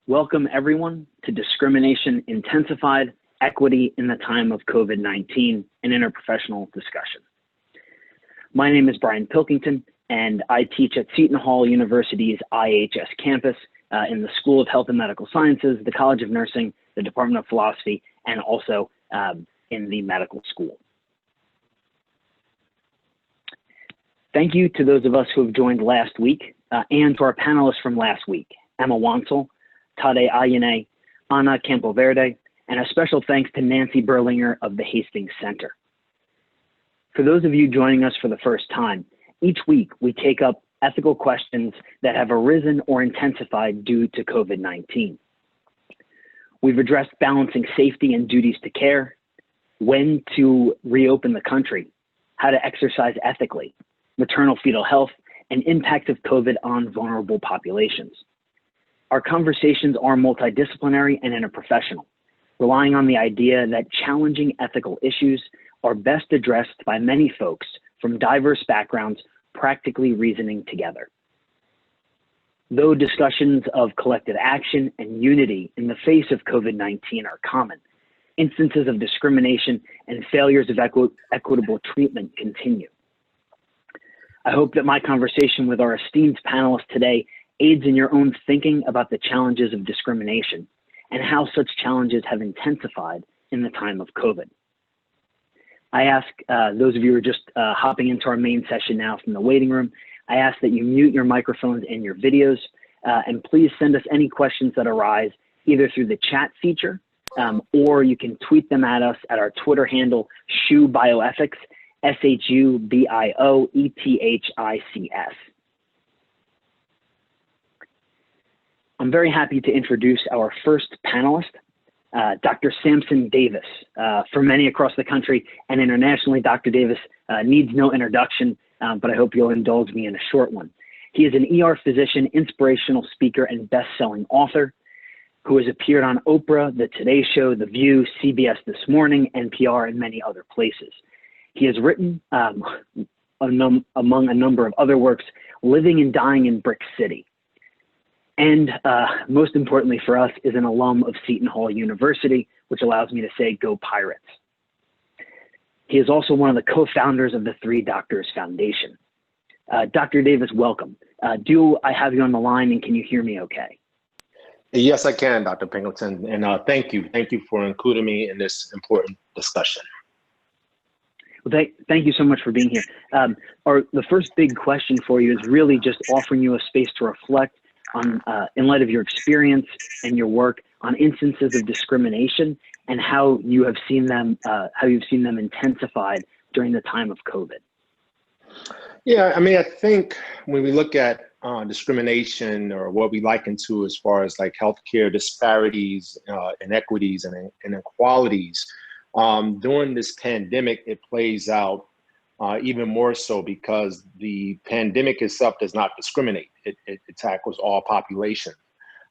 Welcome everyone to Discrimination Intensified, Equity in the Time of COVID-19, an interprofessional discussion. My name is Bryan Pilkington, and I teach at Seton Hall University's IHS campus in the School of Health and Medical Sciences, the College of Nursing, the Department of Philosophy, and also in the medical school. Thank you to those of us who have joined last week and to our panelists from last week, Emma Wansel, Tade Ayane, Ana Campoverde, and a special thanks to Nancy Berlinger of the Hastings Center. For those of you joining us for the first time, each week we take up ethical questions that have arisen or intensified due to COVID-19. We've addressed balancing safety and duties to care, when to reopen the country, how to exercise ethically, maternal fetal health, and impact of COVID on vulnerable populations. Our conversations are multidisciplinary and interprofessional, relying on the idea that challenging ethical issues are best addressed by many folks from diverse backgrounds practically reasoning together. Though discussions of collective action and unity in the face of COVID-19 are common, instances of discrimination and failures of equitable treatment continue. I hope that my conversation with our esteemed panelists today aids in your own thinking about the challenges of discrimination and how such challenges have intensified in the time of COVID. I ask those of you who are just hopping into our main session now from the waiting room, I ask that you mute your microphones and your videos, and please send us any questions that arise either through the chat feature or you can tweet them at us at our Twitter handle, SHU Bioethics, SHUBIOETHICS. I'm very happy to introduce our first panelist, Dr. Sampson Davis. For many across the country and internationally, Dr. Davis needs no introduction, but I hope you'll indulge me in a short one. He is an ER physician, inspirational speaker, and best-selling author who has appeared on Oprah, The Today Show, The View, CBS This Morning, NPR, and many other places. He has written, among a number of other works, Living and Dying in Brick City. And most importantly for us, is an alum of Seton Hall University, which allows me to say, go Pirates. He is also one of the co-founders of the Three Doctors Foundation. Dr. Davis, welcome. Do I have you on the line, and can you hear me okay? Yes, I can, Dr. Pilkington, and thank you. Thank you for including me in this important discussion. Well, thank you so much for being here. The first big question for you is really just offering you a space to reflect on, in light of your experience and your work, on instances of discrimination and how you have seen them, intensified during the time of COVID. Yeah, I mean, I think when we look at discrimination, or what we liken to as far as like healthcare disparities, inequities, and inequalities, during this pandemic, it plays out even more so because the pandemic itself does not discriminate. It tackles all populations.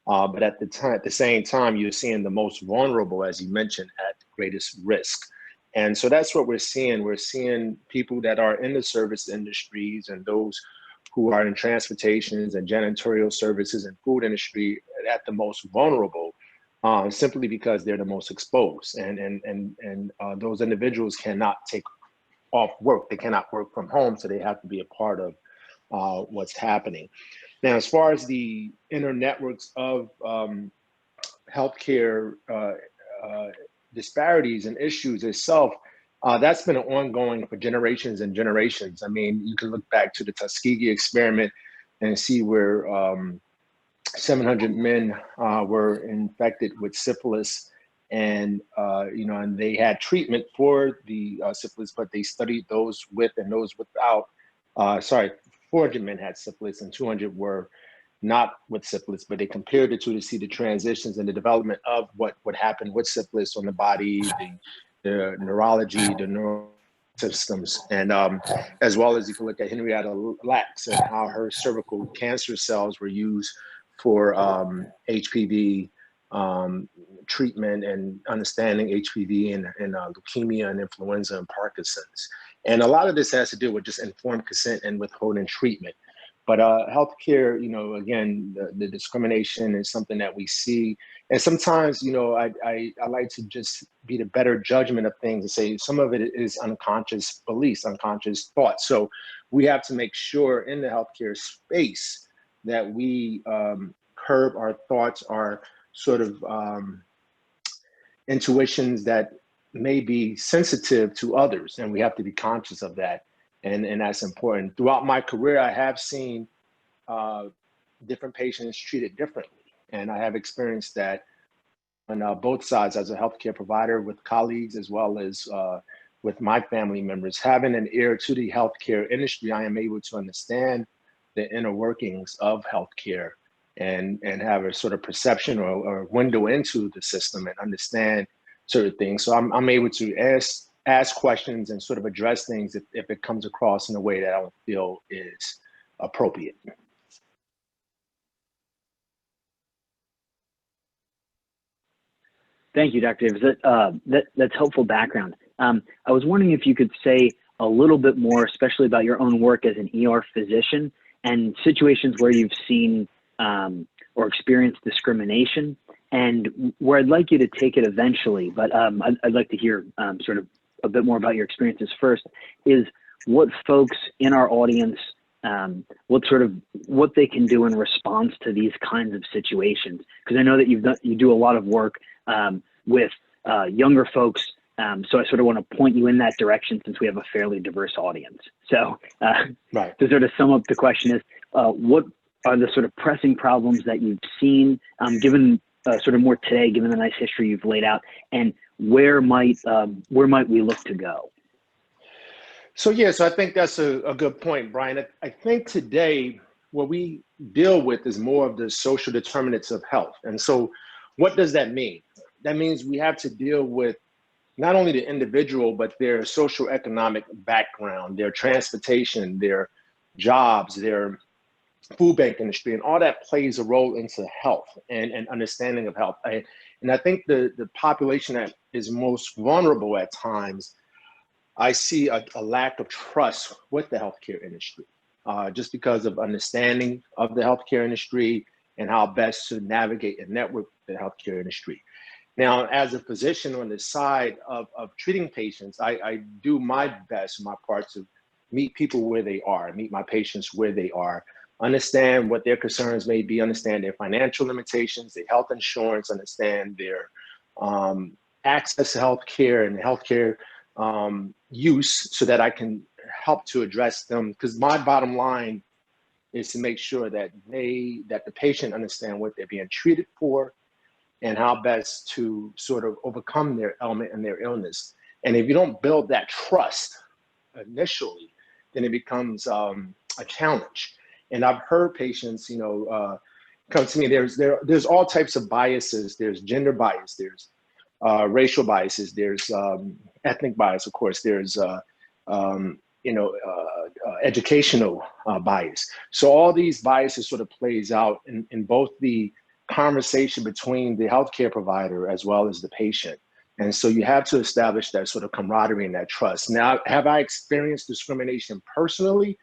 But at the same time, you're seeing the most vulnerable, as you mentioned, at greatest risk. And so that's what we're seeing. We're seeing people that are in the service industries and those who are in transportations and janitorial services and food industry at the most vulnerable, simply because they're the most exposed. And those individuals cannot take off work. They cannot work from home, so they have to be a part of what's happening. Now, as far as the inner networks of healthcare disparities and issues itself, that's been ongoing for generations and generations. I mean, you can look back to the Tuskegee experiment and see where 700 men were infected with syphilis, and and they had treatment for the syphilis, but they studied those with and those without. 400 men had syphilis and 200 were not with syphilis, but they compared the two to see the transitions and the development of what would happen with syphilis on the body, the neurology, the neural systems, and as well as you can look at Henrietta Lacks and how her cervical cancer cells were used for HPV treatment and understanding HPV and leukemia and influenza and Parkinson's. And a lot of this has to do with just informed consent and withholding treatment. But healthcare, again, the discrimination is something that we see. And sometimes, I like to just be the better judgment of things and say some of it is unconscious beliefs, unconscious thoughts. So we have to make sure in the healthcare space that we curb our thoughts, our sort of intuitions that may be sensitive to others, and we have to be conscious of that. And that's important. Throughout my career, I have seen different patients treated differently. And I have experienced that on both sides as a healthcare provider with colleagues, as well as with my family members. Having an ear to the healthcare industry, I am able to understand the inner workings of healthcare and have a sort of perception or window into the system and understand certain things. So I'm able to ask questions and sort of address things if it comes across in a way that I don't feel is appropriate. Thank you, Dr. Davis. That's helpful background. I was wondering if you could say a little bit more, especially about your own work as an ER physician and situations where you've seen or experienced discrimination, and where I'd like you to take it eventually, but I'd like to hear sort of a bit more about your experiences first, is what folks in our audience, what they can do in response to these kinds of situations. Because I know that you do a lot of work with younger folks, so I sort of want to point you in that direction since we have a fairly diverse audience. So right. To sort of sum up the question is, what are the sort of pressing problems that you've seen, given sort of more today, given the nice history you've laid out, and where might we look to go? So I think that's a good point, Brian. I think today what we deal with is more of the social determinants of health. And so what does that mean? That means we have to deal with not only the individual, but their socioeconomic background, their transportation, their jobs, their food bank industry, and all that plays a role into health and understanding of health. And I think the population that is most vulnerable at times, I see a lack of trust with the healthcare industry, just because of understanding of the healthcare industry and how best to navigate and network the healthcare industry. Now, as a physician on the side of treating patients, I do my best, my part to meet people where they are, meet my patients where they are, understand what their concerns may be, understand their financial limitations, their health insurance, understand their access to healthcare and healthcare use, so that I can help to address them. Because my bottom line is to make sure that the patient understand what they're being treated for and how best to sort of overcome their ailment and their illness. And if you don't build that trust initially, then it becomes a challenge. And I've heard patients, come to me. There's all types of biases. There's gender bias. There's racial biases. There's ethnic bias, of course. There's educational bias. So all these biases sort of plays out in both the conversation between the healthcare provider as well as the patient. And so you have to establish that sort of camaraderie and that trust. Now, have I experienced discrimination personally?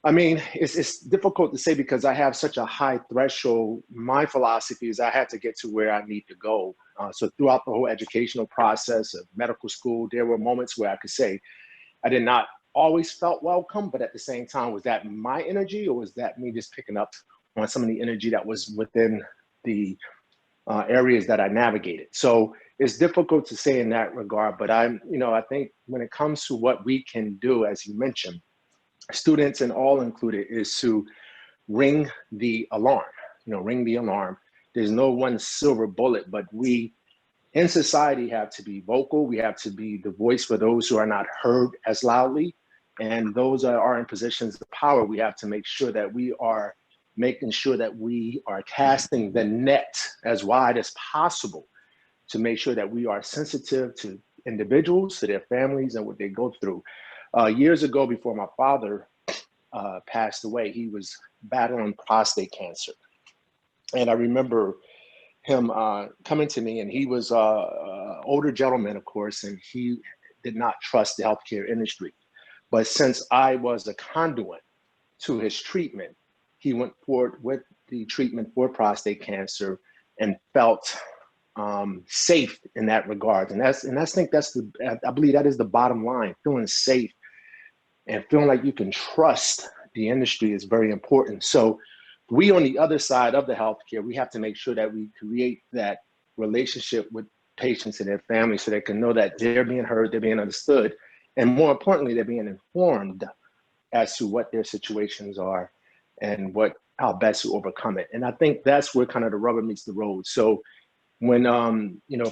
I mean, it's difficult to say because I have such a high threshold. My philosophy is I had to get to where I need to go. So throughout the whole educational process of medical school, there were moments where I could say I did not always felt welcome, but at the same time, was that my energy, or was that me just picking up on some of the energy that was within the areas that I navigated? So it's difficult to say in that regard, but I think when it comes to what we can do, as you mentioned, students and all included, is to ring the alarm, ring the alarm. There's no one silver bullet, but we in society have to be vocal. We have to be the voice for those who are not heard as loudly. And those that are in positions of power, we have to make sure that we are making sure that we are casting the net as wide as possible to make sure that we are sensitive to individuals, to their families, and what they go through. Years ago, before my father passed away, he was battling prostate cancer. And I remember him coming to me, and he was an older gentleman, of course, and he did not trust the healthcare industry. But since I was a conduit to his treatment, he went forward with the treatment for prostate cancer and felt safe in that regard. And I believe that is the bottom line. Feeling safe and feeling like you can trust the industry is very important. So we on the other side of the healthcare, we have to make sure that we create that relationship with patients and their families so they can know that they're being heard, they're being understood, and more importantly, they're being informed as to what their situations are and how best to overcome it. And I think that's where kind of the rubber meets the road. So when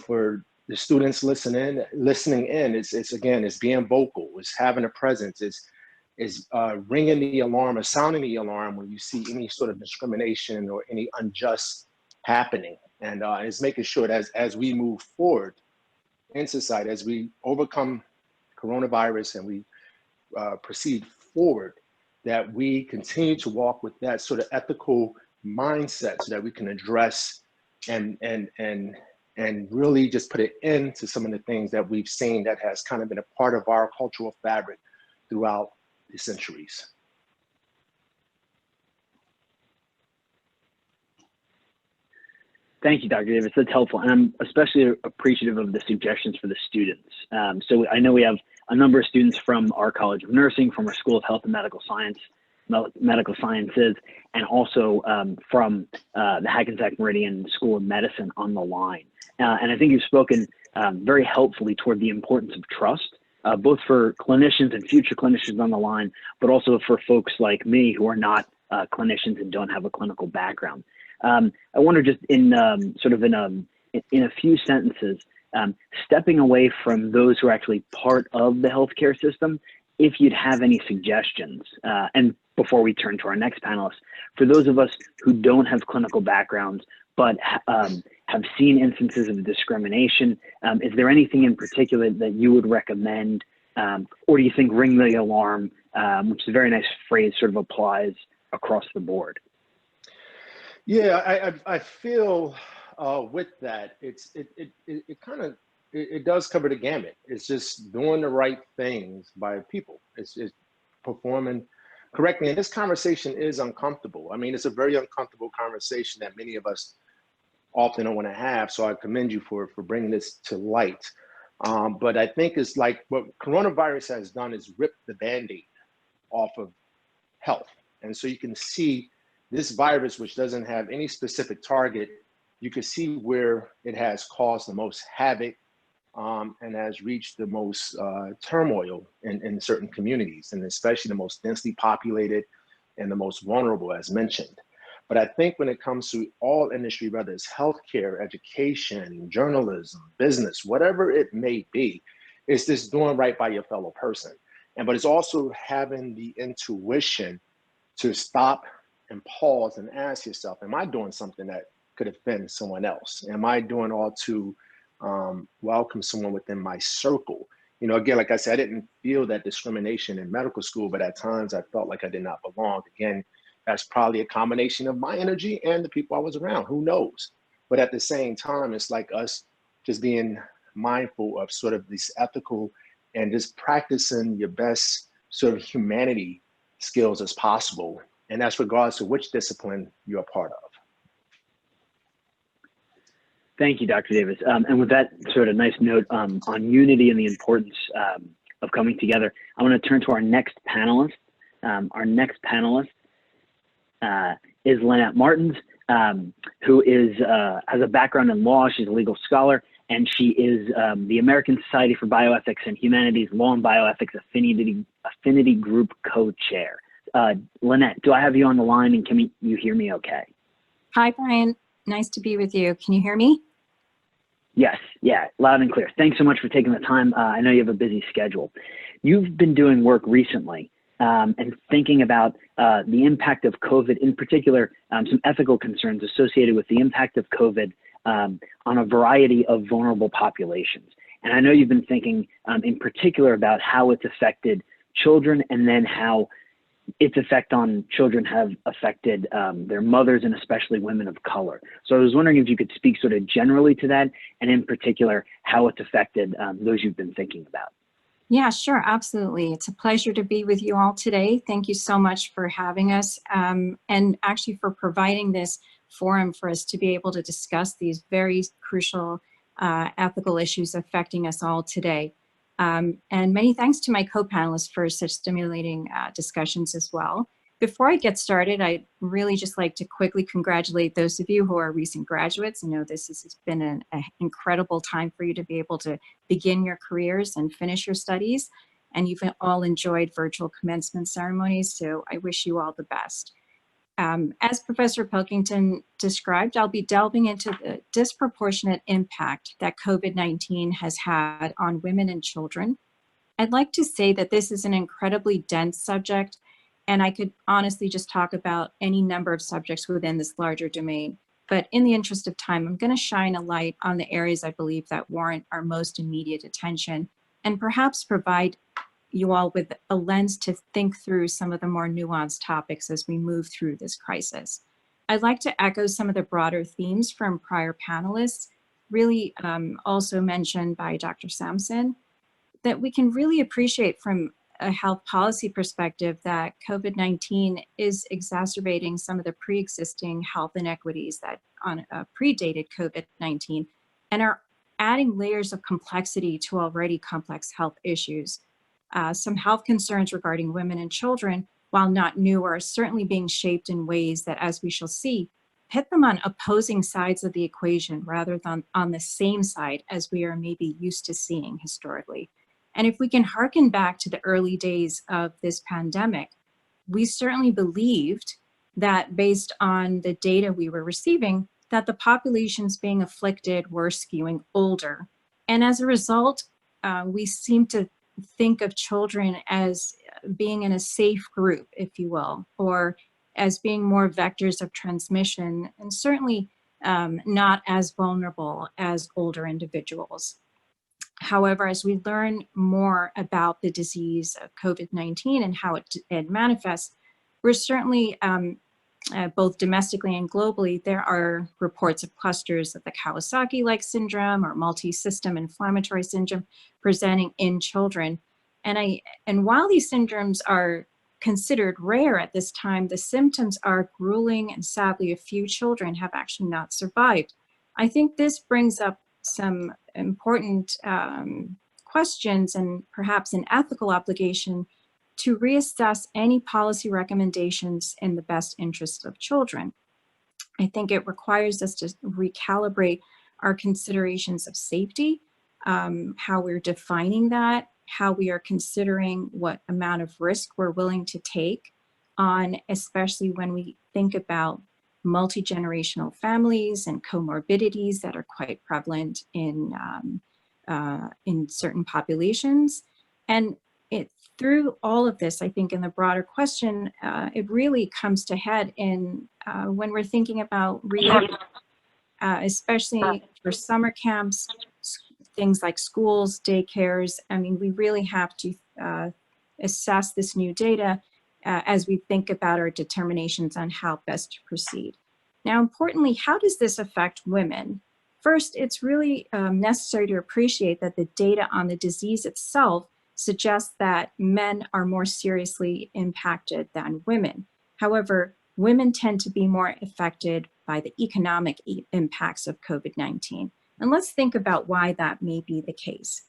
for the students listening in, it's being vocal, it's having a presence, is ringing the alarm or sounding the alarm when you see any sort of discrimination or any unjust happening. And it's making sure that as we move forward in society, as we overcome coronavirus and we proceed forward, that we continue to walk with that sort of ethical mindset so that we can address and really just put an end to some of the things that we've seen that has kind of been a part of our cultural fabric throughout the centuries. Thank you, Dr. Davis. That's helpful. And I'm especially appreciative of the suggestions for the students. So I know we have a number of students from our College of Nursing, from our School of Health and Medical Sciences, and also from the Hackensack Meridian School of Medicine on the line. And I think you've spoken very helpfully toward the importance of trust, both for clinicians and future clinicians on the line, but also for folks like me who are not clinicians and don't have a clinical background. I wonder, just in a few sentences, stepping away from those who are actually part of the healthcare system, if you'd have any suggestions, and before we turn to our next panelist, for those of us who don't have clinical backgrounds but have seen instances of discrimination, is there anything in particular that you would recommend, or do you think ring the alarm, which is a very nice phrase, sort of applies across the board? Yeah, I feel with that, it does cover the gamut. It's just doing the right things by people. It's performing correctly. And this conversation is uncomfortable. I mean, it's a very uncomfortable conversation that many of us often don't want to have. So I commend you for bringing this to light. But I think it's like what coronavirus has done is ripped the Band-Aid off of health. And so you can see this virus, which doesn't have any specific target, you can see where it has caused the most havoc and has reached the most turmoil in certain communities, and especially the most densely populated and the most vulnerable, as mentioned. But I think when it comes to all industry, whether it's healthcare, education, journalism, business, whatever it may be, it's just doing right by your fellow person. But it's also having the intuition to stop and pause and ask yourself, am I doing something that could offend someone else? Am I doing all to welcome someone within my circle? You know, again, like I said, I didn't feel that discrimination in medical school, but at times I felt like I did not belong. Again, that's probably a combination of my energy and the people I was around, who knows? But at the same time, it's like us just being mindful of sort of this ethical and just practicing your best sort of humanity skills as possible. And that's regardless of which discipline you're a part of. Thank you, Dr. Davis. And with that sort of nice note on unity and the importance of coming together, I want to turn to our next panelist. Our next panelist is Lynette Martins, who has a background in law. She's a legal scholar, and she is the American Society for Bioethics and Humanities Law and Bioethics Affinity Group co-chair. Lynette, do I have you on the line, and can you hear me okay? Hi, Bryan. Nice to be with you. Can you hear me? Yes, yeah, loud and clear. Thanks so much for taking the time. I know you have a busy schedule. You've been doing work recently and thinking about the impact of COVID, in particular, some ethical concerns associated with the impact of COVID on a variety of vulnerable populations. And I know you've been thinking in particular about how it's affected children, and then how its effect on children have affected their mothers, and especially women of color. So I was wondering if you could speak sort of generally to that, and in particular, how it's affected those you've been thinking about. Yeah, sure, absolutely. It's a pleasure to be with you all today. Thank you so much for having us, and actually for providing this forum for us to be able to discuss these very crucial ethical issues affecting us all today. And many thanks to my co-panelists for such stimulating discussions as well. Before I get started, I'd really just like to quickly congratulate those of you who are recent graduates. I know this has been an incredible time for you to be able to begin your careers and finish your studies. And you've all enjoyed virtual commencement ceremonies, so I wish you all the best. As Professor Pilkington described, I'll be delving into the disproportionate impact that COVID-19 has had on women and children. I'd like to say that this is an incredibly dense subject, and I could honestly just talk about any number of subjects within this larger domain. But in the interest of time, I'm going to shine a light on the areas I believe that warrant our most immediate attention, and perhaps provide you all with a lens to think through some of the more nuanced topics as we move through this crisis. I'd like to echo some of the broader themes from prior panelists, really also mentioned by Dr. Sampson, that we can really appreciate from a health policy perspective that COVID-19 is exacerbating some of the pre-existing health inequities that predated COVID-19 and are adding layers of complexity to already complex health issues. Some health concerns regarding women and children, while not new, are certainly being shaped in ways that, as we shall see, pit them on opposing sides of the equation rather than on the same side as we are maybe used to seeing historically. And if we can hearken back to the early days of this pandemic, we certainly believed that based on the data we were receiving, that the populations being afflicted were skewing older. And as a result, we seem to think of children as being in a safe group, if you will, or as being more vectors of transmission, and certainly not as vulnerable as older individuals. However, as we learn more about the disease of COVID-19 and how it manifests, we're certainly, both domestically and globally, there are reports of clusters of the Kawasaki-like syndrome or multi-system inflammatory syndrome presenting in children. And while these syndromes are considered rare at this time, the symptoms are grueling, and sadly, a few children have actually not survived. I think this brings up some important questions and perhaps an ethical obligation to reassess any policy recommendations in the best interest of children. I think it requires us to recalibrate our considerations of safety, how we're defining that, how we are considering what amount of risk we're willing to take on, especially when we think about multi-generational families and comorbidities that are quite prevalent in certain populations. And through all of this, I think in the broader question, it really comes to head in when we're thinking about reopening, especially for summer camps, things like schools, daycares. I mean, we really have to assess this new data as we think about our determinations on how best to proceed. Now, importantly, how does this affect women? First, it's really necessary to appreciate that the data on the disease itself suggests that men are more seriously impacted than women. However, women tend to be more affected by the economic impacts of COVID-19. And let's think about why that may be the case.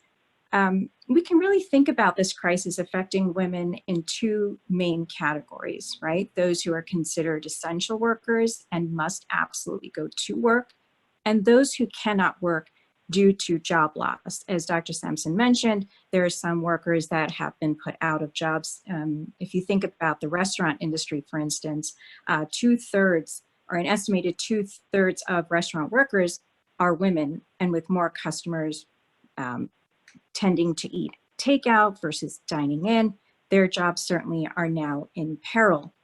We can really think about this crisis affecting women in two main categories, right? Those who are considered essential workers and must absolutely go to work, and those who cannot work due to job loss. As Dr. Sampson mentioned, there are some workers that have been put out of jobs. If you think about the restaurant industry, for instance, 2/3 or an estimated 2/3 of restaurant workers are women, and with more customers tending to eat takeout versus dining in, their jobs certainly are now in peril.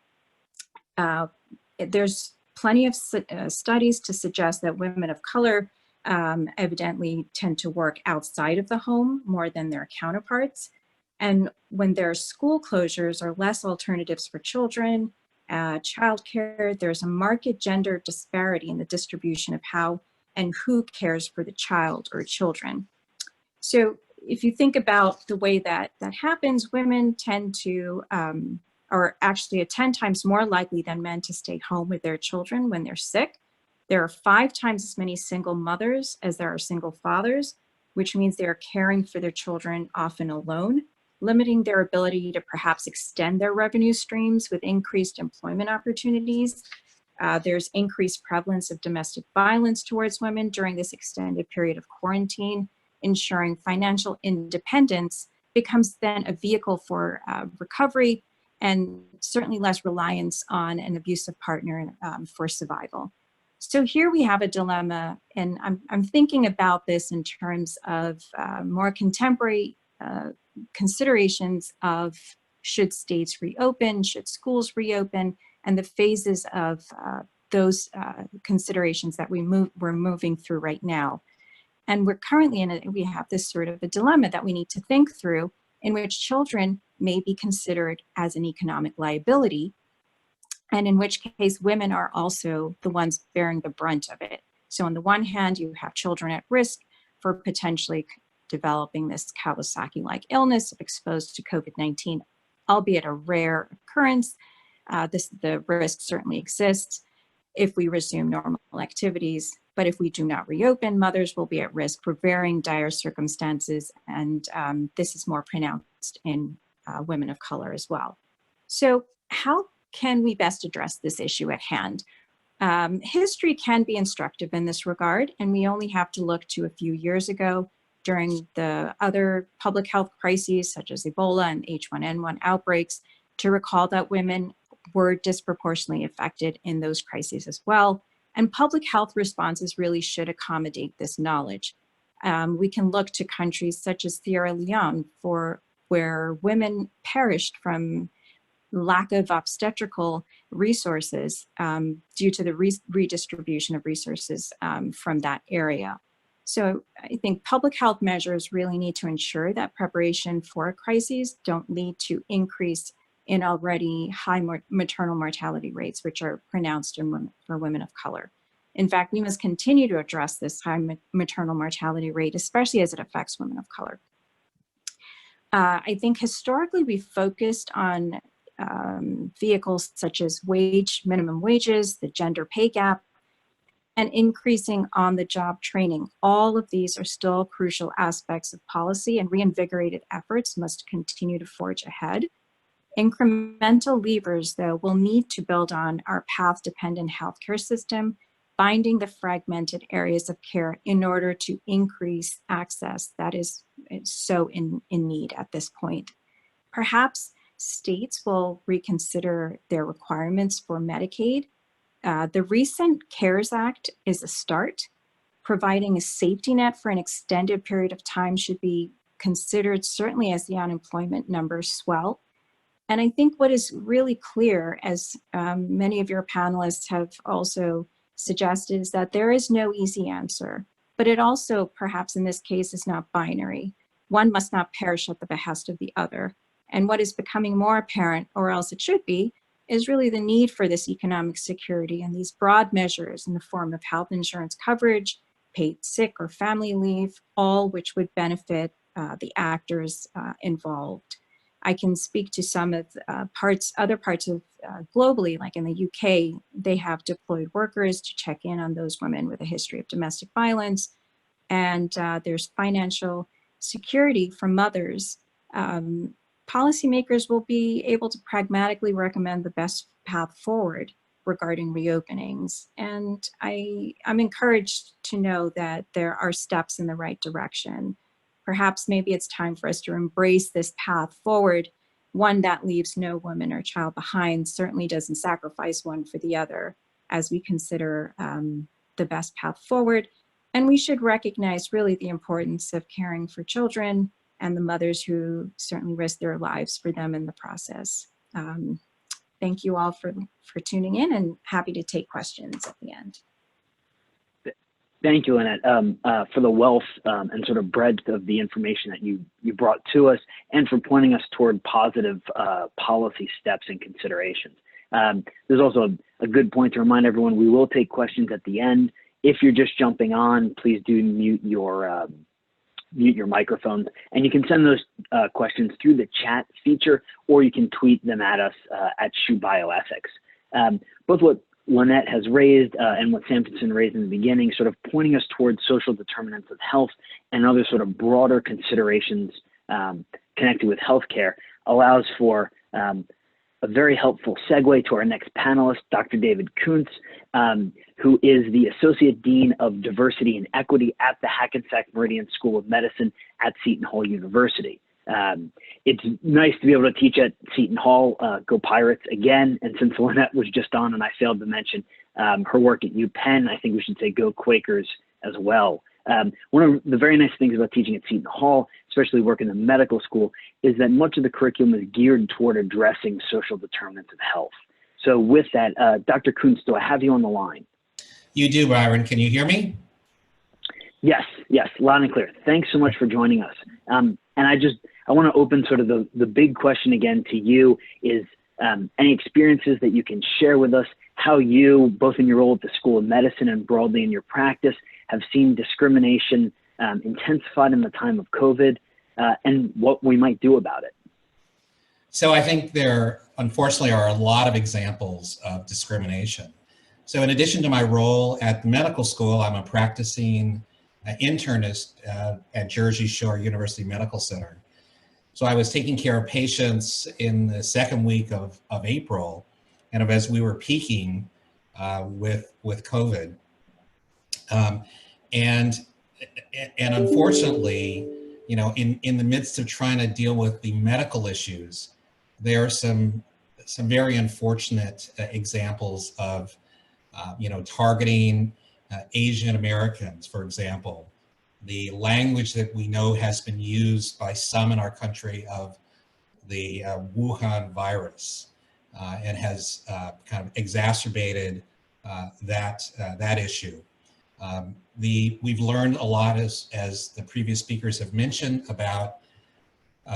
There's plenty of studies to suggest that women of color evidently tend to work outside of the home more than their counterparts. And when there are school closures or less alternatives for children, childcare, there's a marked gender disparity in the distribution of how and who cares for the child or children. So if you think about the way that happens, women tend to, are actually 10 times more likely than men to stay home with their children when they're sick. There are 5 times as many single mothers as there are single fathers, which means they are caring for their children often alone, limiting their ability to perhaps extend their revenue streams with increased employment opportunities. There's increased prevalence of domestic violence towards women during this extended period of quarantine. Ensuring financial independence becomes then a vehicle for recovery and certainly less reliance on an abusive partner for survival. So here we have a dilemma, and I'm thinking about this in terms of more contemporary considerations of should states reopen, should schools reopen, and the phases of those considerations that we're moving through right now. And we're currently we have this sort of a dilemma that we need to think through, in which children may be considered as an economic liability, and in which case women are also the ones bearing the brunt of it. So on the one hand, you have children at risk for potentially developing this Kawasaki-like illness if exposed to COVID-19, albeit a rare occurrence. The risk certainly exists if we resume normal activities. But if we do not reopen, mothers will be at risk for varying dire circumstances, and this is more pronounced in women of color as well. So how can we best address this issue at hand? History can be instructive in this regard, and we only have to look to a few years ago during the other public health crises such as Ebola and H1N1 outbreaks to recall that women were disproportionately affected in those crises as well. And public health responses really should accommodate this knowledge. We can look to countries such as Sierra Leone where women perished from lack of obstetrical resources due to the redistribution of resources from that area. So I think public health measures really need to ensure that preparation for crises don't lead to increase in already high maternal mortality rates, which are pronounced for women of color. In fact, we must continue to address this high maternal mortality rate, especially as it affects women of color. I think historically we focused on vehicles such as minimum wages, the gender pay gap, and increasing on-the-job training. All of these are still crucial aspects of policy, and reinvigorated efforts must continue to forge ahead. Incremental levers, though, will need to build on our path-dependent healthcare system, finding the fragmented areas of care in order to increase access that is so in need at this point. Perhaps states will reconsider their requirements for Medicaid. The recent CARES Act is a start. Providing a safety net for an extended period of time should be considered, certainly as the unemployment numbers swell. And I think what is really clear, as many of your panelists have also suggested, is that there is no easy answer, but it also, perhaps in this case, is not binary. One must not perish at the behest of the other. And what is becoming more apparent, or else it should be, is really the need for this economic security and these broad measures in the form of health insurance coverage, paid sick or family leave, all which would benefit the actors involved. I can speak to some of other parts of globally, like in the UK, they have deployed workers to check in on those women with a history of domestic violence. And there's financial security for mothers. Policymakers will be able to pragmatically recommend the best path forward regarding reopenings. And I'm encouraged to know that there are steps in the right direction. Perhaps maybe it's time for us to embrace this path forward, one that leaves no woman or child behind, certainly doesn't sacrifice one for the other, as we consider the best path forward. And we should recognize really the importance of caring for children and the mothers who certainly risk their lives for them in the process. Thank you all for tuning in, and happy to take questions at the end. Thank you, Lynette, for the wealth and sort of breadth of the information that you brought to us, and for pointing us toward positive policy steps and considerations. There's also a good point to remind everyone, we will take questions at the end. If you're just jumping on, please do mute your mute your microphones. And you can send those questions through the chat feature, or you can tweet them at us at Shoe Bioethics. Both what Lynette has raised and what Sampson raised in the beginning, sort of pointing us towards social determinants of health and other sort of broader considerations connected with healthcare, allows for a very helpful segue to our next panelist, Dr. David Kuntz, who is the Associate Dean of Diversity and Equity at the Hackensack Meridian School of Medicine at Seton Hall University. It's nice to be able to teach at Seton Hall. Go Pirates again. And since Lynette was just on and I failed to mention her work at UPenn, I think we should say go Quakers as well. One of the very nice things about teaching at Seton Hall, especially working in medical school, is that much of the curriculum is geared toward addressing social determinants of health. So with that, Dr. Kuntz, do I have you on the line? You do, Byron. Can you hear me? Yes, loud and clear. Thanks so much for joining us. And I want to open sort of the big question again to you is any experiences that you can share with us, how you, both in your role at the School of Medicine and broadly in your practice, have seen discrimination intensified in the time of COVID, and what we might do about it. So I think there, unfortunately, are a lot of examples of discrimination. So in addition to my role at the medical school, I'm a practicing internist at Jersey Shore University Medical Center. So I was taking care of patients in the second week of April, and as we were peaking with COVID. And unfortunately, you know, in the midst of trying to deal with the medical issues, there are some very unfortunate examples of, you know, targeting Asian Americans, for example. The language that we know has been used by some in our country of the Wuhan virus and has kind of exacerbated that issue. We've learned a lot, as the previous speakers have mentioned, about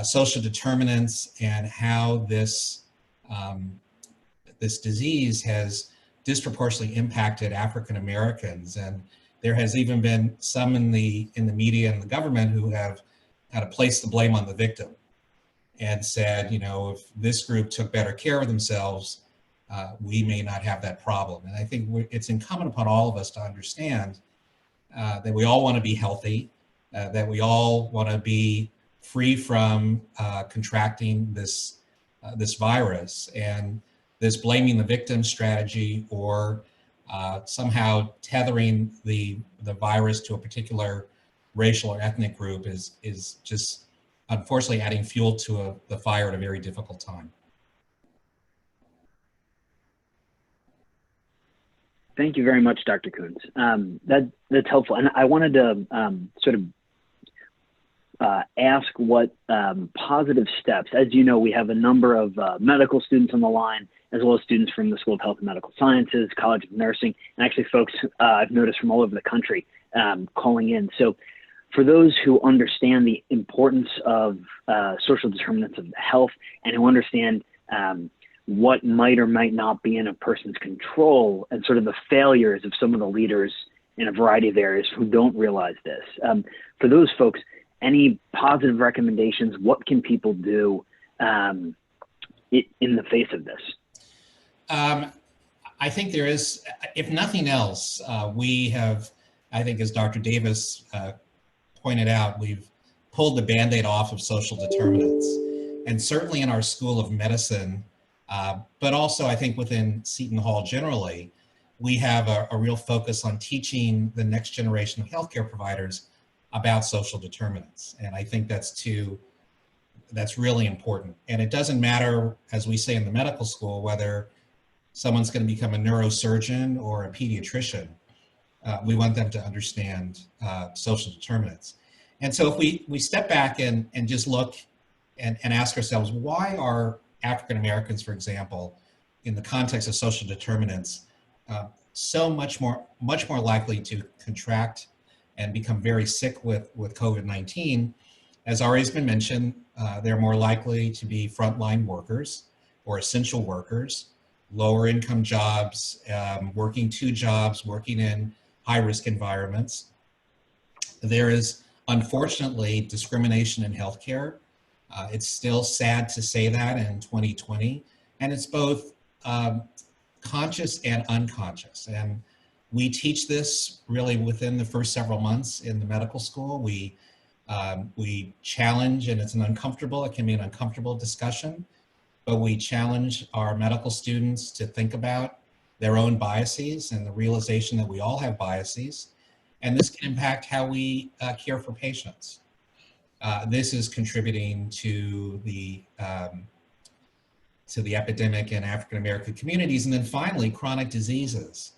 social determinants and how this disease has disproportionately impacted African Americans. And there has even been some in the media and the government who have kind of placed the blame on the victim and said, you know, if this group took better care of themselves, we may not have that problem. And I think it's incumbent upon all of us to understand that we all want to be healthy, that we all want to be free from contracting this virus, and this blaming the victim strategy or somehow tethering the virus to a particular racial or ethnic group is just unfortunately adding fuel to the fire at a very difficult time. Thank you very much, Dr. Kuntz. That's helpful. And I wanted to sort of ask what positive steps, as you know, we have a number of medical students on the line, as well as students from the School of Health and Medical Sciences, College of Nursing, and actually folks I've noticed from all over the country calling in. So for those who understand the importance of social determinants of health and who understand what might or might not be in a person's control and sort of the failures of some of the leaders in a variety of areas who don't realize this. For those folks, any positive recommendations? What can people do in the face of this? I think there is, if nothing else, we have, I think as Dr. Davis pointed out, we've pulled the Band-Aid off of social determinants. And certainly in our School of Medicine, but also I think within Seton Hall generally, we have a real focus on teaching the next generation of healthcare providers about social determinants. And I think that's really important. And it doesn't matter, as we say in the medical school, whether someone's going to become a neurosurgeon or a pediatrician. We want them to understand social determinants. And so if we step back and just look and ask ourselves, why are African Americans, for example, in the context of social determinants, so much more likely to contract and become very sick with COVID-19? As already has been mentioned, they're more likely to be frontline workers or essential workers, lower income jobs, working two jobs, working in high risk environments. There is Unfortunately, discrimination in healthcare, it's still sad to say that in 2020, and it's both conscious and unconscious. And we teach this really within the first several months in the medical school. We challenge, and it can be an uncomfortable discussion, but we challenge our medical students to think about their own biases and the realization that we all have biases, and this can impact how we care for patients. This is contributing to the epidemic in African American communities. And then finally, chronic diseases.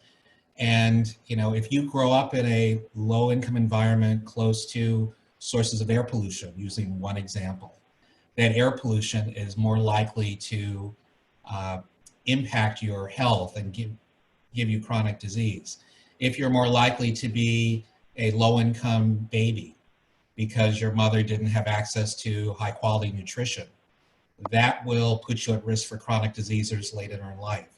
And if you grow up in a low income environment close to sources of air pollution, using one example, that air pollution is more likely to impact your health and give you chronic disease. If you're more likely to be a low income baby because your mother didn't have access to high quality nutrition, that will put you at risk for chronic diseases later in life.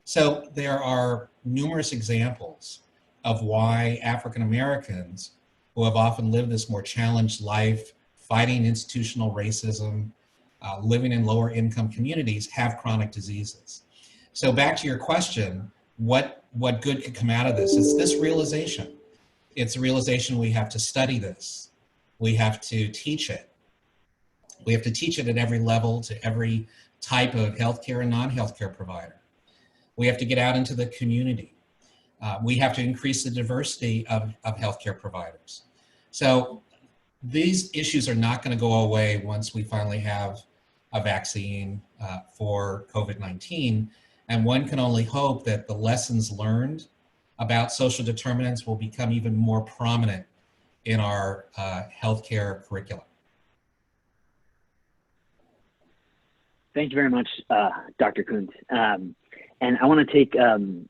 So there are numerous examples of why African Americans, who have often lived this more challenged life, fighting institutional racism, living in lower income communities, have chronic diseases. So back to your question, what good could come out of this? It's this realization. It's a realization we have to study this. We have to teach it. We have to teach it at every level to every type of healthcare and non-healthcare provider. We have to get out into the community. We have to increase the diversity of healthcare providers. So these issues are not going to go away once we finally have a vaccine for COVID-19. And one can only hope that the lessons learned about social determinants will become even more prominent in our healthcare curriculum. Thank you very much, Dr. Kuntz. And I want to take one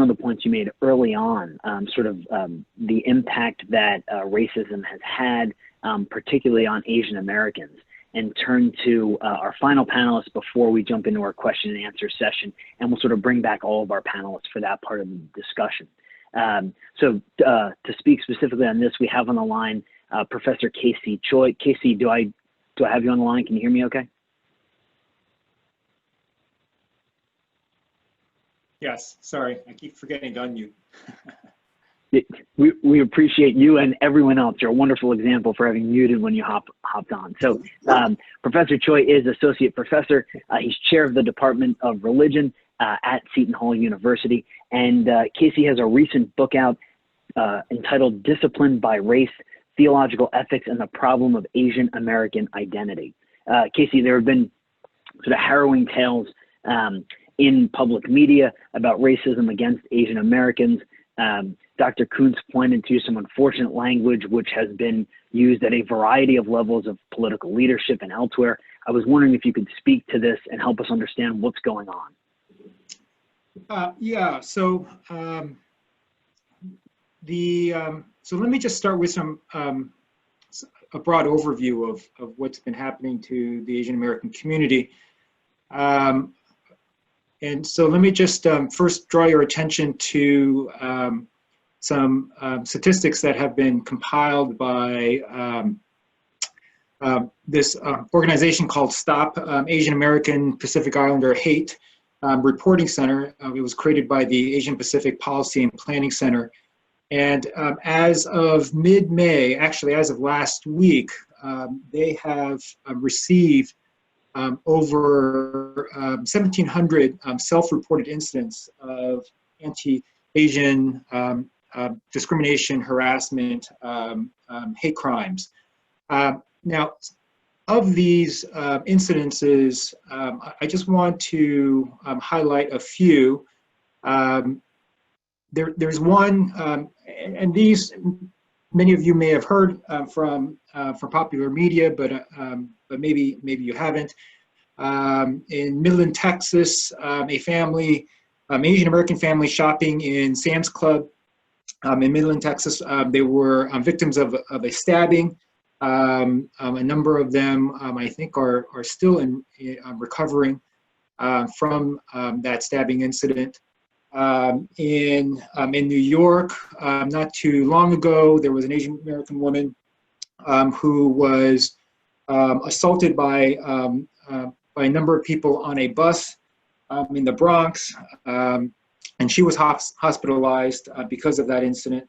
of the points you made early on, the impact that racism has had, particularly on Asian Americans, and turn to our final panelists before we jump into our question and answer session, and we'll sort of bring back all of our panelists for that part of the discussion. So to speak specifically on this, we have on the line Professor Casey Choi. Casey, do I have you on the line? Can you hear me okay? Yes, sorry, I keep forgetting to unmute. We appreciate you and everyone else. You're a wonderful example for having muted when you hopped on. So Professor Choi is Associate Professor. He's Chair of the Department of Religion at Seton Hall University. And Casey has a recent book out entitled Disciplined by Race, Theological Ethics and the Problem of Asian American Identity. Casey, there have been sort of harrowing tales in public media about racism against Asian Americans. Dr. Kuntz pointed to some unfortunate language which has been used at a variety of levels of political leadership and elsewhere. I was wondering if you could speak to this and help us understand what's going on. So let me just start with some a broad overview of what's been happening to the Asian American community. And so let me just first draw your attention to some statistics that have been compiled by this organization called Stop Asian American Pacific Islander Hate Reporting Center. It was created by the Asian Pacific Policy and Planning Center. And as of mid-May, actually as of last week, they have received over 1,700 self-reported incidents of anti-Asian discrimination, harassment, hate crimes. Now, of these incidences, I just want to highlight a few. There's one, and these many of you may have heard from popular media, but maybe you haven't. In Midland, Texas, a family, Asian American family shopping in Sam's Club in Midland, Texas. They were victims of a stabbing. A number of them, I think, are still recovering from that stabbing incident. In New York, not too long ago, there was an Asian American woman who was assaulted by a number of people on a bus in the Bronx, and she was hospitalized because of that incident.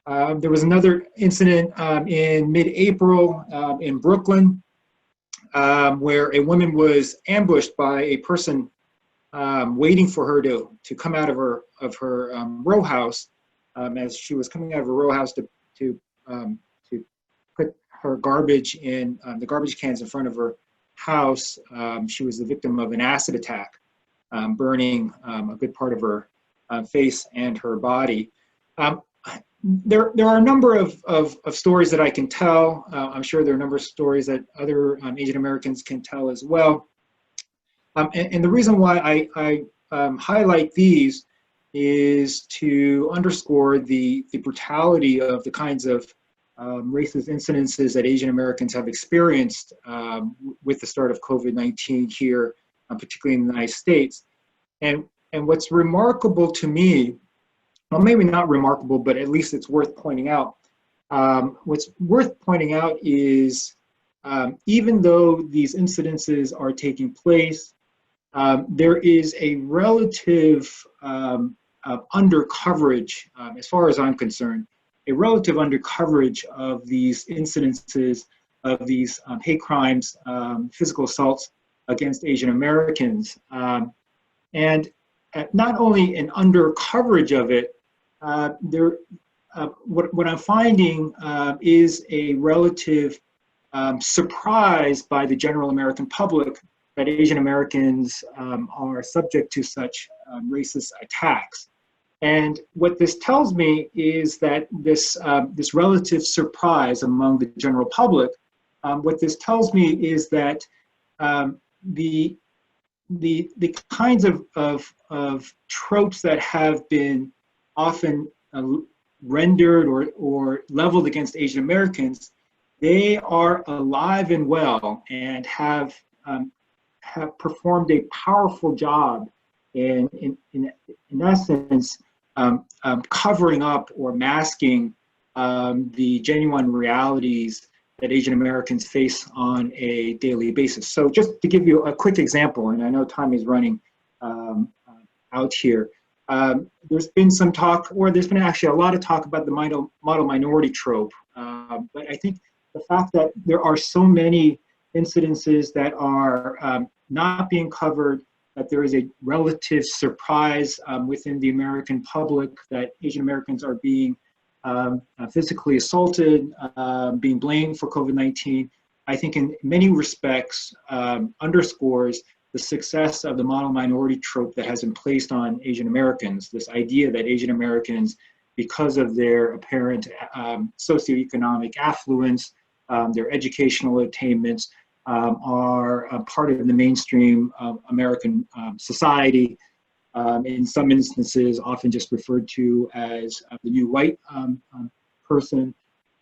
There was another incident in mid-April in Brooklyn, where a woman was ambushed by a person waiting for her to come out of her row house. As she was coming out of her row house to put her garbage in the garbage cans in front of her house, she was the victim of an acid attack, burning a good part of her face and her body. There are a number of stories that I can tell. I'm sure there are a number of stories that other Asian Americans can tell as well. And the reason why I highlight these is to underscore the brutality of the kinds of racist incidences that Asian Americans have experienced with the start of COVID-19 here, particularly in the United States. And what's remarkable to me, well, maybe not remarkable, but at least it's worth pointing out. What's worth pointing out is even though these incidences are taking place, there is a relative undercoverage, as far as I'm concerned, a relative undercoverage of these incidences, of these hate crimes, physical assaults against Asian Americans. And not only an undercoverage of it, what I'm finding is a relative surprise by the general American public that Asian Americans are subject to such racist attacks. And what this tells me is that this relative surprise among the general public, what this tells me is that the kinds of tropes that have been often rendered or leveled against Asian Americans, they are alive and well and have performed a powerful job in essence covering up or masking the genuine realities that Asian Americans face on a daily basis. So just to give you a quick example, and I know time is running out here, there's been some talk, or there's been actually a lot of talk about the model minority trope, but I think the fact that there are so many incidences that are not being covered, that there is a relative surprise within the American public that Asian Americans are being physically assaulted, being blamed for COVID-19, I think in many respects underscores the success of the model minority trope that has been placed on Asian Americans. This idea that Asian Americans, because of their apparent socioeconomic affluence, their educational attainments, are part of the mainstream American society, in some instances often just referred to as the new white person.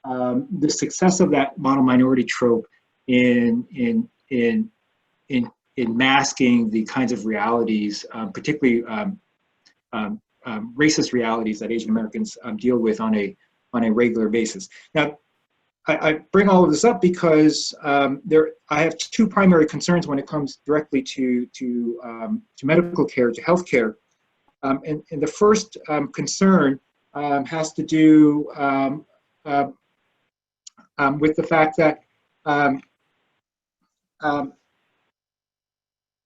The success of that model minority trope in masking the kinds of realities, particularly racist realities that Asian Americans deal with on a regular basis. Now, I bring all of this up because I have two primary concerns when it comes directly to medical care, to healthcare. And the first concern has to do with the fact that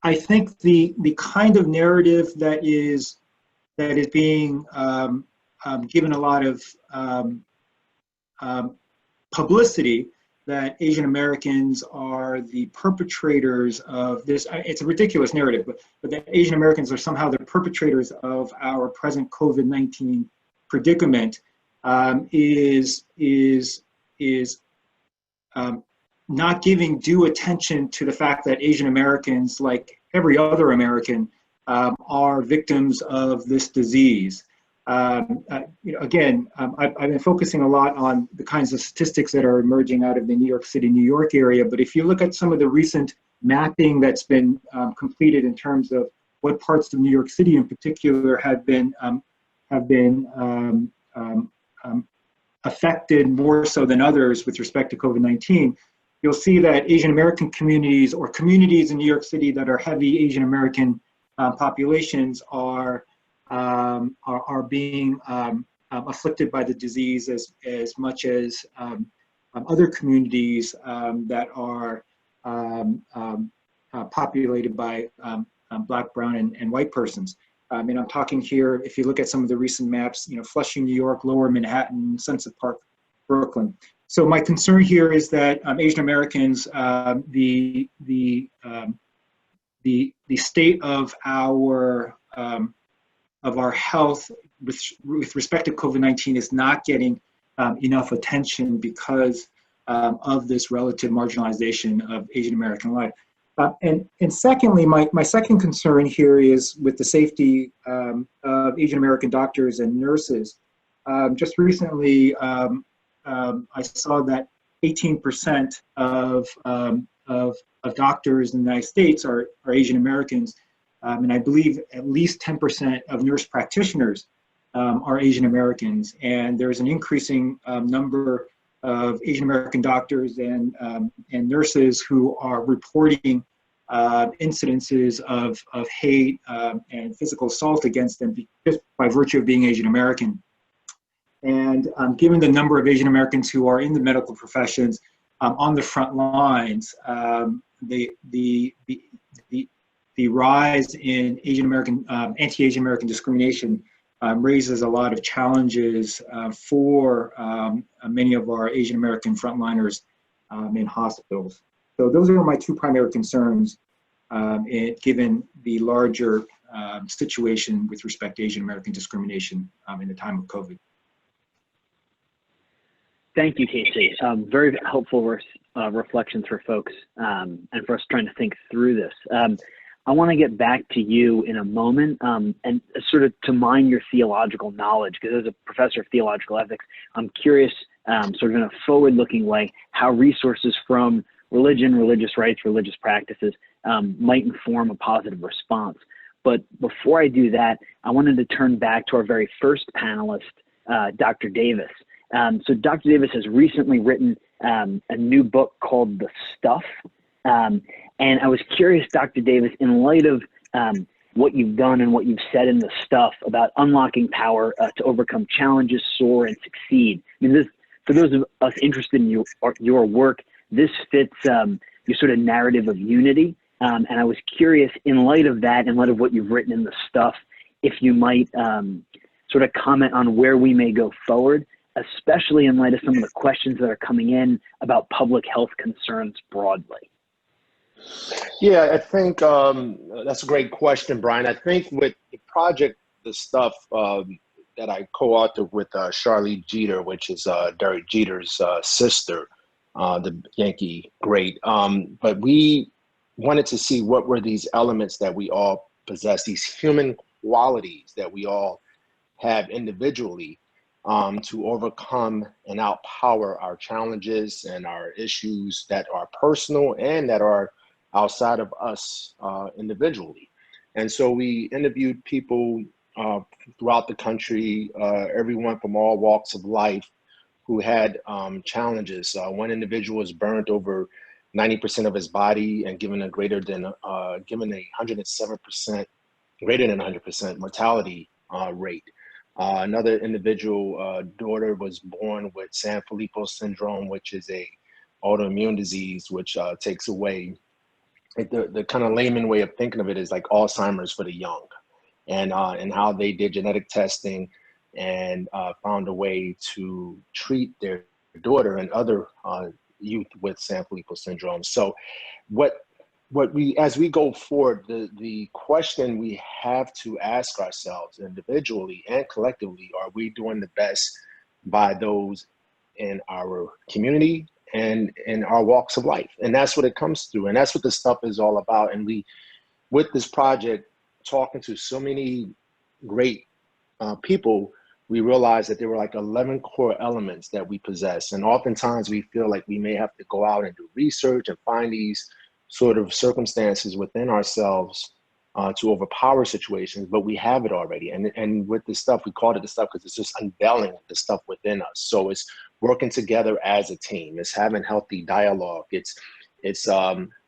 I think the kind of narrative that is being given a lot of publicity, that Asian Americans are the perpetrators of this. It's a ridiculous narrative, but that Asian Americans are somehow the perpetrators of our present COVID-19 predicament is not giving due attention to the fact that Asian Americans, like every other American, are victims of this disease. Again, I've been focusing a lot on the kinds of statistics that are emerging out of the New York City, New York area, but if you look at some of the recent mapping that's been completed in terms of what parts of New York City in particular have been affected more so than others with respect to COVID-19, you'll see that Asian American communities or communities in New York City that are heavy Asian American populations are being afflicted by the disease as much as other communities that are populated by Black, brown, and white persons. And I'm talking here, if you look at some of the recent maps, Flushing, New York, Lower Manhattan, Sunset Park, Brooklyn. So my concern here is that Asian Americans, the state of our health with respect to COVID-19 is not getting enough attention because of this relative marginalization of Asian American life. And secondly, my second concern here is with the safety of Asian American doctors and nurses. Just recently, I saw that 18% of doctors in the United States are Asian Americans, and I believe at least 10% of nurse practitioners are Asian Americans. And there's an increasing number of Asian American doctors and nurses who are reporting incidences of hate and physical assault against them just by virtue of being Asian American. And given the number of Asian Americans who are in the medical professions on the front lines, the rise in Asian American anti-Asian American discrimination raises a lot of challenges for many of our Asian American frontliners in hospitals. So those are my two primary concerns, given the larger situation with respect to Asian American discrimination in the time of COVID. Thank you, Casey. Very helpful reflections for folks and for us trying to think through this. I want to get back to you in a moment and sort of to mine your theological knowledge, because as a professor of theological ethics, I'm curious, sort of in a forward-looking way, how resources from religion, religious rights, religious practices might inform a positive response. But before I do that, I wanted to turn back to our very first panelist, Dr. Davis. So Dr. Davis has recently written a new book called The Stuff. And I was curious, Dr. Davis, in light of what you've done and what you've said in The Stuff about unlocking power to overcome challenges, soar, and succeed. I mean, this, for those of us interested in your work, this fits your sort of narrative of unity. And I was curious, in light of that, in light of what you've written in The Stuff, if you might sort of comment on where we may go forward, especially in light of some of the questions that are coming in about public health concerns broadly. Yeah, I think that's a great question, Brian. I think with the project, The Stuff that I co-authored with Charlie Jeter, which is Derek Jeter's sister, the Yankee great. But we wanted to see what were these elements that we all possess, these human qualities that we all have individually to overcome and outpower our challenges and our issues that are personal and that are outside of us individually. And so we interviewed people throughout the country, everyone from all walks of life who had challenges. One individual was burned over 90% of his body and given a given a 107%, greater than 100% mortality rate. Another individual daughter was born with Sanfilippo syndrome, which is a autoimmune disease, which takes away, the kind of layman way of thinking of it is like Alzheimer's for the young, and how they did genetic testing and found a way to treat their daughter and other youth with Sanfilippo syndrome. So as we go forward, the question we have to ask ourselves individually and collectively, are we doing the best by those in our community and in our walks of life? And that's what it comes through. And that's what The Stuff is all about. And we, with this project, talking to so many great people, we realized that there were like 11 core elements that we possess. And oftentimes we feel like we may have to go out and do research and find these sort of circumstances within ourselves to overpower situations, but we have it already. And with this stuff, we call it the stuff because it's just unveiling the stuff within us. So it's working together as a team. It's having healthy dialogue. It's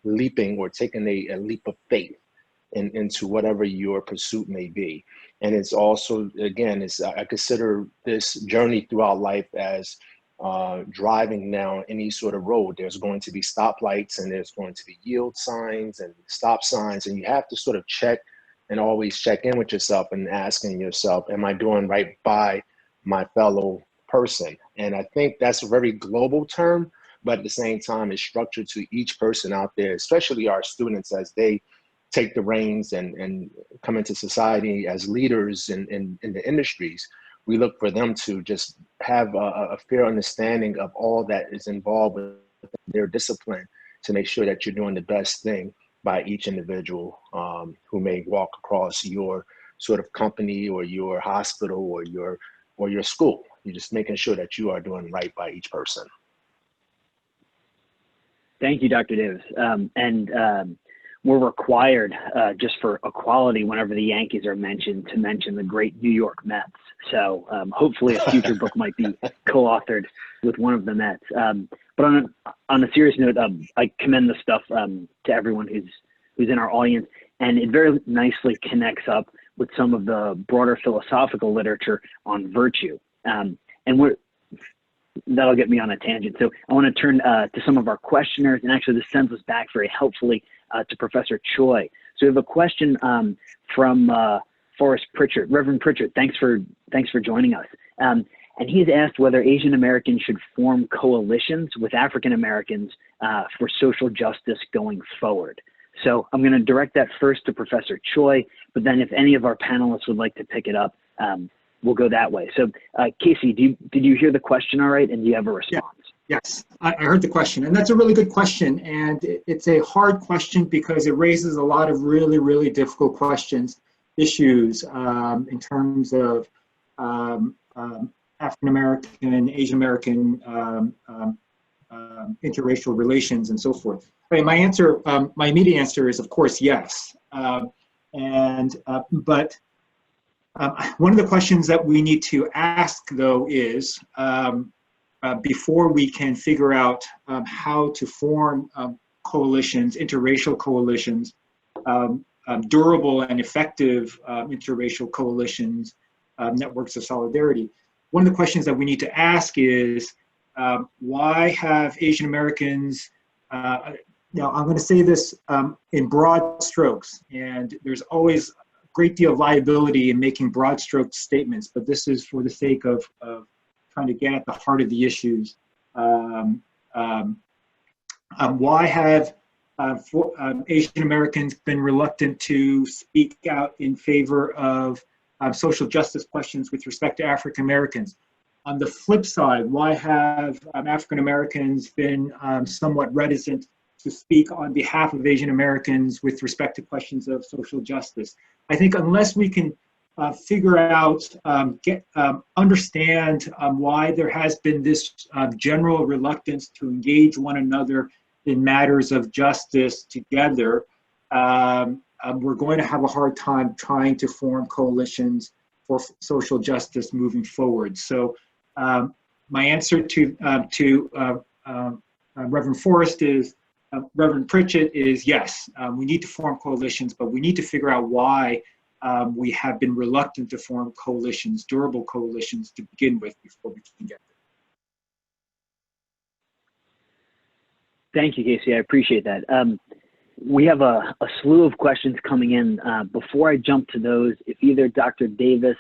leaping or taking a leap of faith into whatever your pursuit may be. And it's also, again, I consider this journey throughout life as driving down any sort of road. There's going to be stoplights and there's going to be yield signs and stop signs. And you have to sort of check and always check in with yourself and asking yourself, am I doing right by my fellow person? And I think that's a very global term, but at the same time, it's structured to each person out there, especially our students as they take the reins and come into society as leaders in the industries. We look for them to just have a fair understanding of all that is involved with their discipline to make sure that you're doing the best thing by each individual who may walk across your sort of company or your hospital or your school. You're just making sure that you are doing right by each person. Thank you, Dr. Davis. We're required, just for equality, whenever the Yankees are mentioned, to mention the great New York Mets. So hopefully a future book might be co-authored with one of the Mets. But on a serious note, I commend the stuff to everyone who's in our audience, and it very nicely connects up with some of the broader philosophical literature on virtue. And that'll get me on a tangent. So I want to turn to some of our questioners, and actually this sends us back very helpfully to Professor Choi. So we have a question from Forrest Pritchard. Reverend Pritchard, thanks for joining us. And he's asked whether Asian Americans should form coalitions with African Americans for social justice going forward. So I'm going to direct that first to Professor Choi, but then if any of our panelists would like to pick it up, we'll go that way. So Casey, did you hear the question all right, and do you have a response? Yes, I heard the question, and that's a really good question, and it's a hard question because it raises a lot of really, really difficult issues in terms of African American, Asian American interracial relations and so forth. I mean, my immediate answer is, of course, yes. But one of the questions that we need to ask, though, is before we can figure out how to form coalitions, interracial coalitions, durable and effective interracial coalitions, networks of solidarity. One of the questions that we need to ask is, why have Asian Americans, now I'm going to say this in broad strokes, and there's always a great deal of liability in making broad stroke statements, but this is for the sake of trying to get at the heart of the issues. Why have Asian Americans been reluctant to speak out in favor of social justice questions with respect to African Americans? On the flip side, why have African Americans been somewhat reticent to speak on behalf of Asian Americans with respect to questions of social justice? I think unless we can figure out, understand why there has been this general reluctance to engage one another in matters of justice together, we're going to have a hard time trying to form coalitions for social justice moving forward. So my answer to Reverend Forrest is, Reverend Pritchett is yes, we need to form coalitions, but we need to figure out why we have been reluctant to form coalitions, durable coalitions to begin with before we can get there. Thank you, Casey. I appreciate that. We have a slew of questions coming in. Before I jump to those, if either Dr. Davis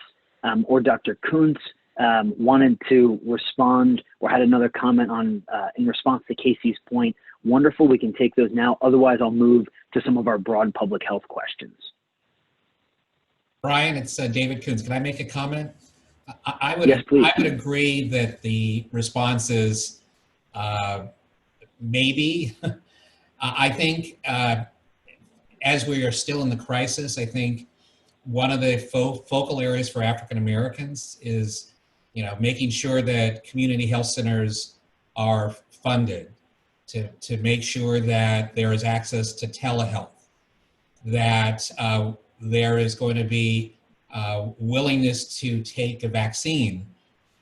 or Dr. Kuntz wanted to respond or had another comment on in response to Casey's point, wonderful, we can take those now. Otherwise, I'll move to some of our broad public health questions. Bryan, it's David Kuntz. Can I make a comment? Yes, please. I would agree that the response is maybe. I think as we are still in the crisis, I think one of the focal areas for African Americans is, making sure that community health centers are funded to make sure that there is access to telehealth, that there is going to be willingness to take a vaccine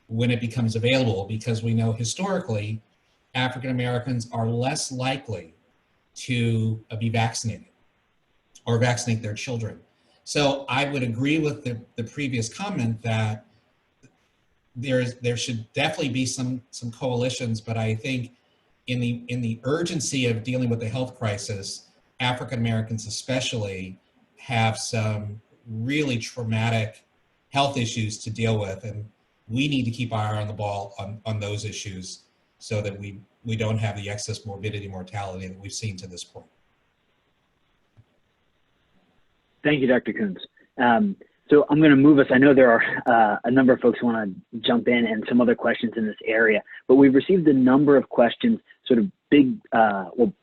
when it becomes available, because we know historically African Americans are less likely to be vaccinated or vaccinate their children. So I would agree with the previous comment that there should definitely be some coalitions, but I think in the urgency of dealing with the health crisis, African Americans especially have some really traumatic health issues to deal with, and we need to keep our eye on the ball on those issues so that we don't have the excess morbidity mortality that we've seen to this point. Thank you, Dr. Coons. So I'm going to move us. I know there are a number of folks who want to jump in and some other questions in this area, but we've received a number of questions, sort of big,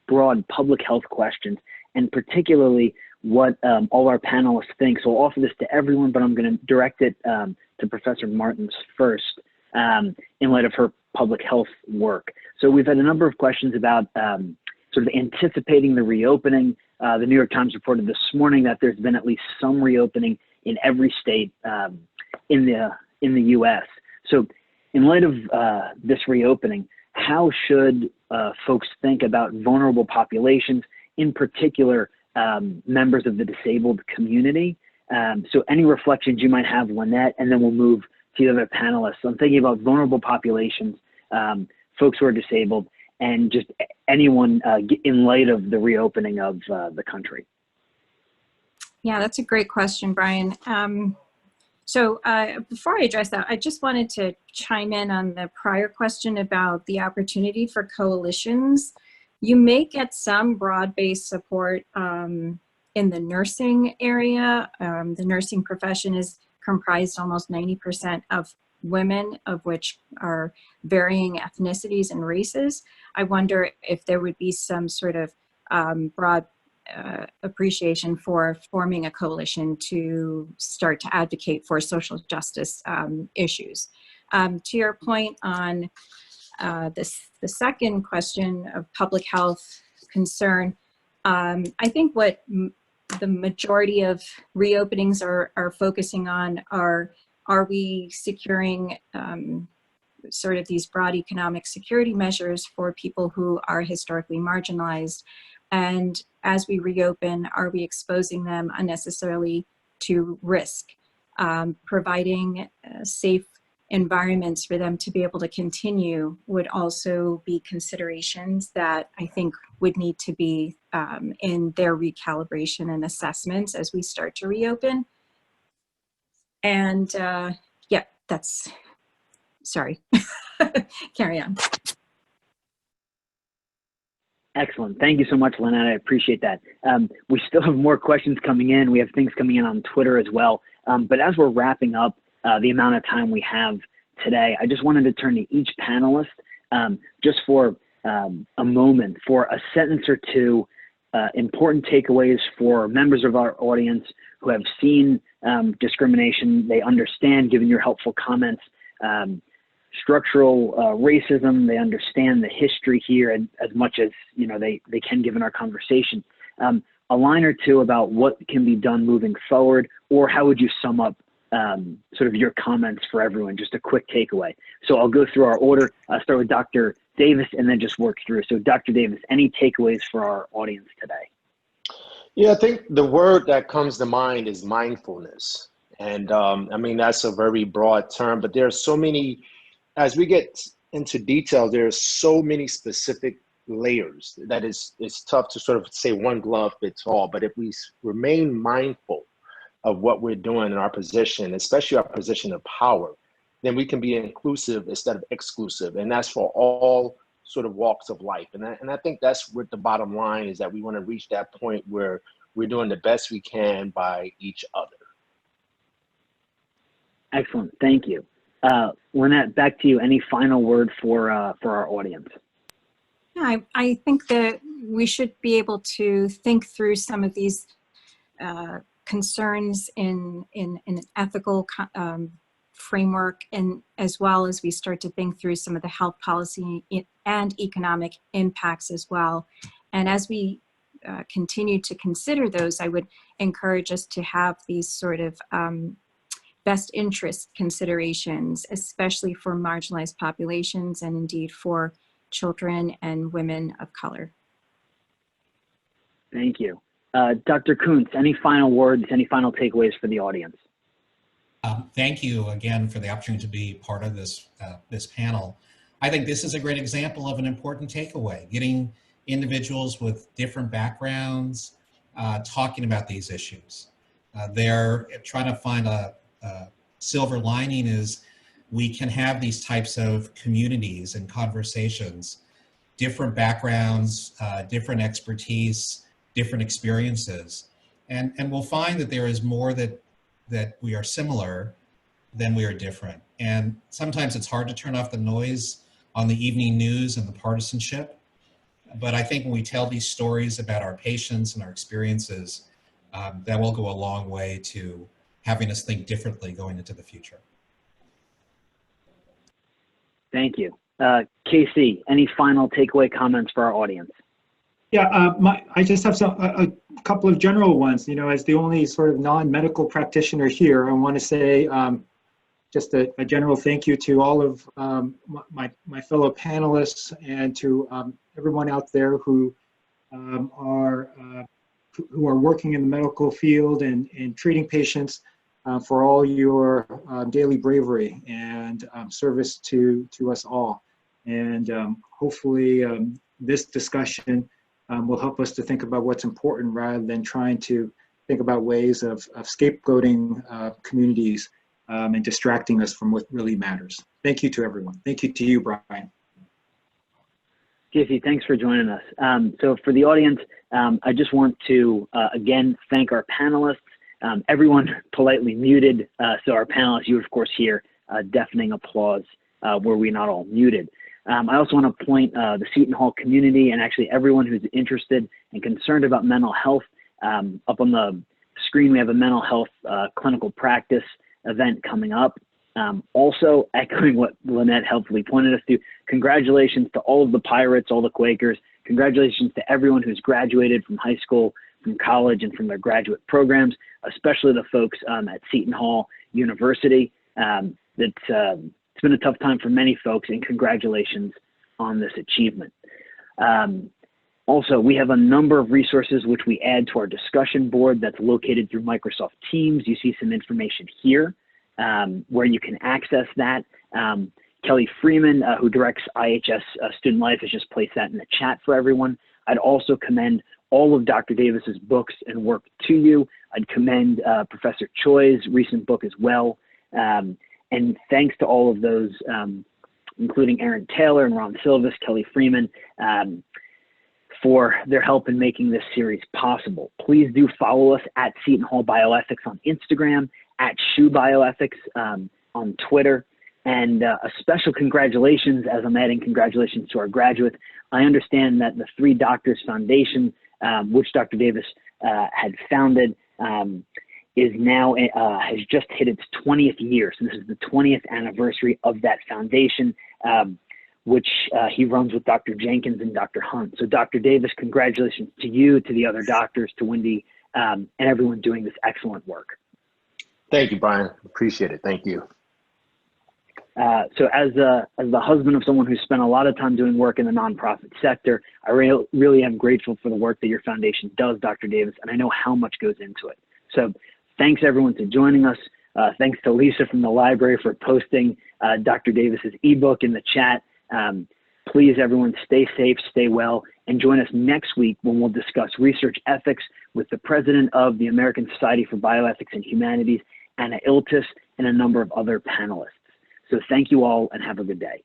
broad public health questions, and particularly what all our panelists think. So I'll offer this to everyone, but I'm going to direct it to Professor Martins first in light of her public health work. So we've had a number of questions about sort of anticipating the reopening. The New York Times reported this morning that there's been at least some reopening in every state in the U.S. So in light of this reopening, how should folks think about vulnerable populations, in particular members of the disabled community? So any reflections you might have, Lynette, and then we'll move to the other panelists. So I'm thinking about vulnerable populations, folks who are disabled, and just anyone in light of the reopening of the country. Yeah, that's a great question, Brian. So before I address that, I just wanted to chime in on the prior question about the opportunity for coalitions. You may get some broad-based support in the nursing area. The nursing profession is comprised almost 90% of women, of which are varying ethnicities and races. I wonder if there would be some sort of broad appreciation for forming a coalition to start to advocate for social justice issues. To your point on the second question of public health concern, I think what the majority of reopenings are focusing on are we securing sort of these broad economic security measures for people who are historically marginalized? And as we reopen, are we exposing them unnecessarily to risk? Providing safe environments for them to be able to continue would also be considerations that I think would need to be in their recalibration and assessments as we start to reopen. And yeah, that's, sorry, carry on. Excellent. Thank you so much, Lynette. I appreciate that. We still have more questions coming in. We have things coming in on Twitter as well. But as we're wrapping up the amount of time we have today, I just wanted to turn to each panelist just for a moment for a sentence or two, important takeaways for members of our audience who have seen discrimination. They understand, given your helpful comments, structural racism. They understand the history here as much as they can given our conversation. A line or two about what can be done moving forward, or how would you sum up sort of your comments for everyone, just a quick takeaway. So I'll go through our order. I'll start with Dr. Davis and then just work through. So Dr. Davis, any takeaways for our audience today? Yeah, I think the word that comes to mind is mindfulness. And I mean, that's a very broad term, but there are so many, as we get into detail, there are so many specific layers that it's tough to sort of say one glove fits all. But if we remain mindful of what we're doing in our position, especially our position of power, then we can be inclusive instead of exclusive. And that's for all sort of walks of life. And I think that's what the bottom line is, that we want to reach that point where we're doing the best we can by each other. Excellent. Thank you. Lynette, back to you. Any final word for our audience? Yeah, I think that we should be able to think through some of these concerns in an ethical framework, and as well as we start to think through some of the health policy and economic impacts as well. And as we continue to consider those, I would encourage us to have these sort of best interest considerations, especially for marginalized populations and indeed for children and women of color. Thank you. Dr. Kuntz, any final words, any final takeaways for the audience? Thank you again for the opportunity to be part of this, this panel. I think this is a great example of an important takeaway, getting individuals with different backgrounds talking about these issues. They're trying to find a silver lining is we can have these types of communities and conversations, different backgrounds, different expertise, different experiences. And we'll find that there is more that we are similar than we are different. And sometimes it's hard to turn off the noise on the evening news and the partisanship. But I think when we tell these stories about our patients and our experiences, that will go a long way to having us think differently going into the future. Thank you. Casey, any final takeaway comments for our audience? Yeah, I just have a couple of general ones. You know, as the only sort of non-medical practitioner here, I want to say just a general thank you to all of my fellow panelists and to everyone out there who are working in the medical field and treating patients for all your daily bravery and service to us all. And hopefully this discussion will help us to think about what's important rather than trying to think about ways of scapegoating communities and distracting us from what really matters. Thank you to everyone. Thank you to you, Bryan. Casey, thanks for joining us. So for the audience, I just want to, again, thank our panelists. Everyone politely muted, so our panelists, you of course hear deafening applause were we not all muted. I also want to point the Seton Hall community and actually everyone who's interested and concerned about mental health. Up on the screen, we have a mental health clinical practice event coming up. Also, echoing what Lynette helpfully pointed us to, congratulations to all of the Pirates, all the Quakers. Congratulations to everyone who's graduated from high school, from college, and from their graduate programs, especially the folks at Seton Hall University. It's been a tough time for many folks, and congratulations on this achievement. Also, we have a number of resources which we add to our discussion board that's located through Microsoft Teams. You see some information here where you can access that. Kelly Freeman, who directs IHS Student Life, has just placed that in the chat for everyone. I'd also commend all of Dr. Davis's books and work to you. I'd commend Professor Choi's recent book as well. And thanks to all of those, including Aaron Taylor and Ron Silvis, Kelly Freeman, for their help in making this series possible. Please do follow us at Seton Hall Bioethics on Instagram, at SHU Bioethics on Twitter, and a special congratulations, as I'm adding congratulations to our graduates. I understand that the Three Doctors Foundation, which Dr. Davis had founded, is now, has just hit its 20th year. So this is the 20th anniversary of that foundation, which he runs with Dr. Jenkins and Dr. Hunt. So Dr. Davis, congratulations to you, to the other doctors, to Wendy, and everyone doing this excellent work. Thank you, Bryan. Appreciate it. Thank you. So as the husband of someone who's spent a lot of time doing work in the nonprofit sector, I really am grateful for the work that your foundation does, Dr. Davis, and I know how much goes into it. So thanks everyone for joining us. Thanks to Lisa from the library for posting Dr. Davis's ebook in the chat. Please everyone stay safe, stay well, and join us next week when we'll discuss research ethics with the president of the American Society for Bioethics and Humanities, Anna Iltis, and a number of other panelists. So thank you all and have a good day.